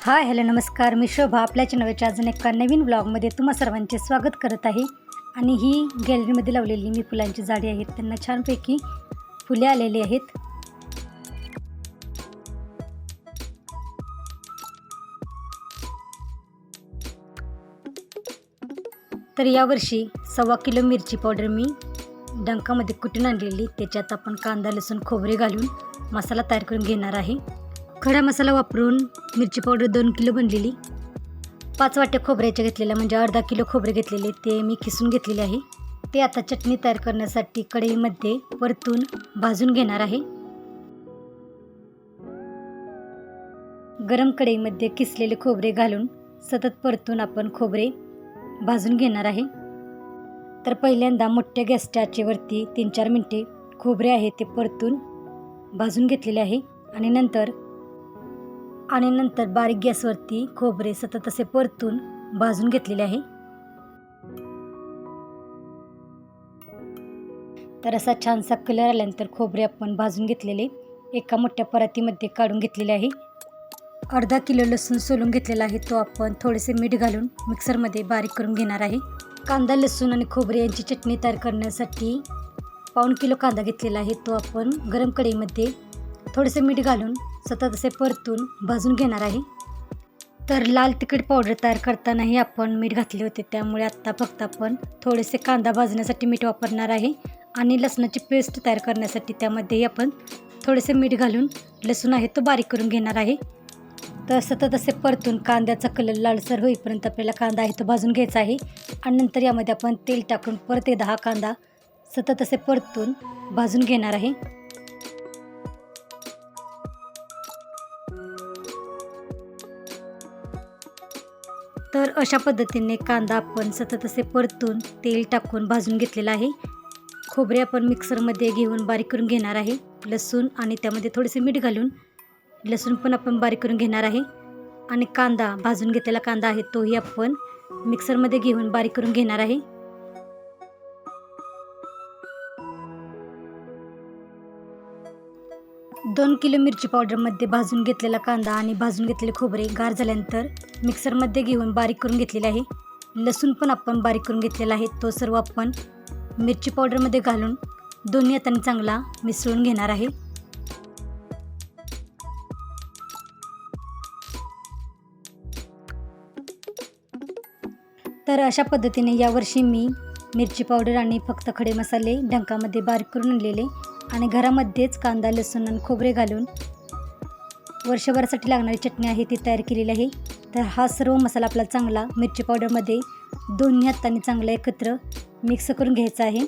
Hi hello नमस्कार, मी शोभा आपल्या चॅनलच्या अजून एका नवीन ब्लॉगमध्ये तुम्हा सर्वांचे स्वागत करत आहे। आणि ही गॅलरीमध्ये लावलेली मी फुलांची झाडे आहेत, त्यांना छानपैकी फुले आलेली आहेत। तर यावर्षी 1.25 किलो मिरची पावडर मी डंकामध्ये कुटून आणलेली, त्याच्यात आपण कांदा लसूण खोबरे घालून मसाला तयार करून घेणार आहे। खडा मसाला वापरून मिरची पावडर 2 किलो बनलेली। 5 वाट्या खोबऱ्याचे घेतलेल्या म्हणजे अर्धा किलो खोबरे घेतलेले, ते मी किसून घेतलेले आहे। ते आता चटणी तयार करण्यासाठी कढईमध्ये परतून भाजून घेणार आहे। गरम कढईमध्ये किसलेले खोबरे घालून सतत परतून आपण खोबरे भाजून घेणार आहे। तर पहिल्यांदा मोठ्या गॅसच्या आचेवरती 3-4 मिनिटे खोबरे आहे ते परतून भाजून घेतलेले आहे आणि नंतर बारीक गॅसवरती खोबरे सतत असे परतून भाजून घेतलेले आहे। तर असा छानसा कलर आल्यानंतर खोबरे आपण भाजून घेतलेले एका मोठ्या परातीमध्ये काढून घेतलेले आहे। अर्धा किलो लसूण सोलून घेतलेला आहे, तो आपण थोडेसे मीठ घालून मिक्सरमध्ये बारीक करून घेणार आहे। कांदा लसूण आणि खोबरे यांची चटणी तयार करण्यासाठी 1.25 किलो कांदा घेतलेला आहे, तो आपण गरम कढईमध्ये थोडेसे मीठ घालून सतत असे परतून भाजून घेणार आहे। तर लाल तिखट पावडर तयार करतानाही आपण मीठ घातले होते, त्यामुळे आत्ता फक्त आपण थोडेसे कांदा भाजण्यासाठी मीठ वापरणार आहे आणि लसणाची पेस्ट तयार करण्यासाठी त्यामध्येही आपण थोडेसे मीठ घालून लसूण आहे तो बारीक करून घेणार आहे। तर सतत असे परतून कांद्याचा कलर लालसर होईपर्यंत आपल्याला कांदा आहे तो भाजून घ्यायचा आहे आणि नंतर यामध्ये आपण तेल टाकून परत एकदा हा कांदा सतत असे परतून भाजून घेणार आहे। तर अशा पद्धतीने कांदा आपण सतत असे परतून तेल टाकून भाजून घेतलेला आहे। खोबरे आपण मिक्सरमध्ये घेऊन बारीक करून घेणार आहे। लसूण आणि त्यामध्ये थोडेसे मीठ घालून लसूण पण आपण बारीक करून घेणार आहे आणि कांदा भाजून घेतलेला कांदा आहे तोही आपण मिक्सरमध्ये घेऊन बारीक करून घेणार आहे। दोन किलो मिरची पावडरमध्ये भाजून घेतलेला कांदा आणि भाजून घेतलेले खोबरे गार झाल्यानंतर मिक्सरमध्ये घेऊन बारीक करून घेतलेले आहे। लसूण पण आपण बारीक करून घेतलेला आहे, तो सर्व आपण मिरची पावडरमध्ये घालून दोन्ही हातांनी चांगला मिसळून घेणार आहे। तर अशा पद्धतीने यावर्षी मी मिरची पावडर आणि फक्त खडे मसाले डंकामध्ये बारीक करून आणलेले आणि घरामध्येच कांदा लसूण आणि खोबरे घालून वर्षभरासाठी लागणारी चटणी आहे ती तयार केलेली आहे। तर हा सर्व मसाला आपला चांगला मिरची पावडरमध्ये दोन्ही हातांनी चांगला एकत्र मिक्स करून घ्यायचा आहे।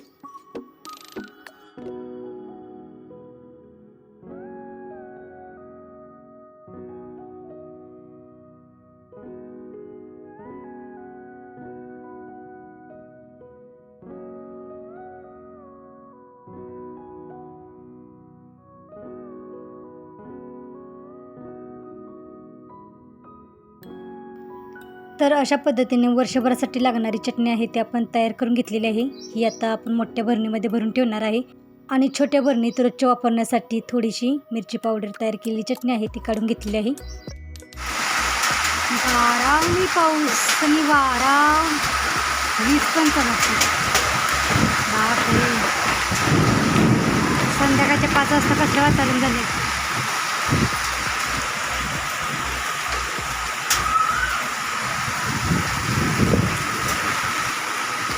तर अशा पद्धतीने वर्षभरासाठी लागणारी चटणी आहे ती आपण तयार करून घेतलेली आहे। ही आता आपण मोठ्या भरणीमध्ये भरून ठेवणार आहे आणि छोट्या भरणीत रोजच्या वापरण्यासाठी थोडीशी मिरची पावडर तयार केलेली चटणी आहे ती काढून घेतलेली आहे। गारावणी पाऊस आणि वारा, वीज पण चमकते। बापरे, संध्याकाळच्या 5 वाजता कसलं वातावरण झाले।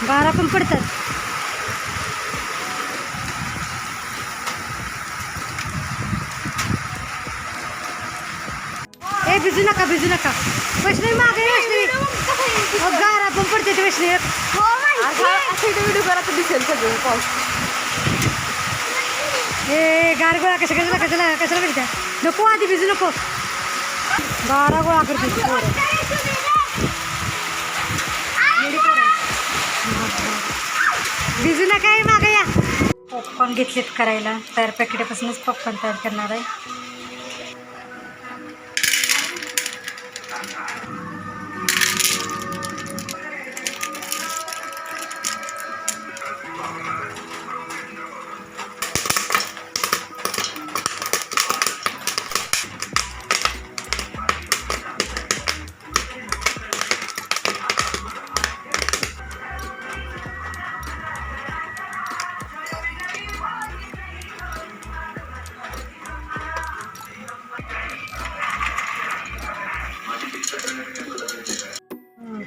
गारा पण पडतात। ए भिजू नका वैष्णवी मागे, वैष्णवी गारा पण पडते ते वैष्णवी। व्हिडिओ करा तर दिसेल सगळं पाऊस। ए गार गोळा कशाला भेटत्या, नको आधी भिजू नको, गारा गोळा करते। भिजू नका, मागे या। पॉपकॉर्न घेतलेत करायला, तयार पॅकेटपासूनच पॉपकॉर्न तयार करणार आहे।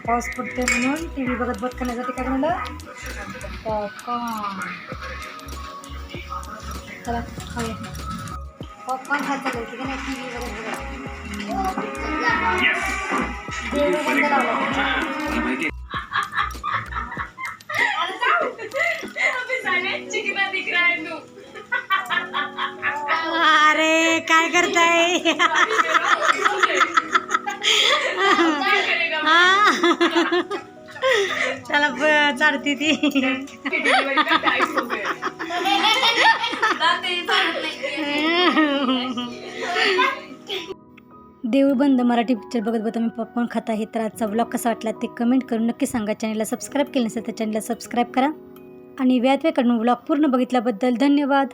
पाऊस पडते म्हणून टी व्ही बघत बघत खाण्यासाठी काय म्हणलं पॉपकॉर्न. चला खाऊया. पॉपकॉर्न खायचं की नाही टी व्ही बघत बघत. देव बंद लावला. अरे काय करताय. चला चालती ती. देऊळ बंद मराठी पिक्चर बघत बघत मी पॉपकॉर्न खात आहे. तर आजचा व्लॉग कसा वाटला ते कमेंट करून नक्की सांगा. चॅनलला सबस्क्राईब केलं नसेल तर चॅनलला सबस्क्राईब करा आणि व्याजवेकडून व्लॉग पूर्ण बघितल्याबद्दल धन्यवाद.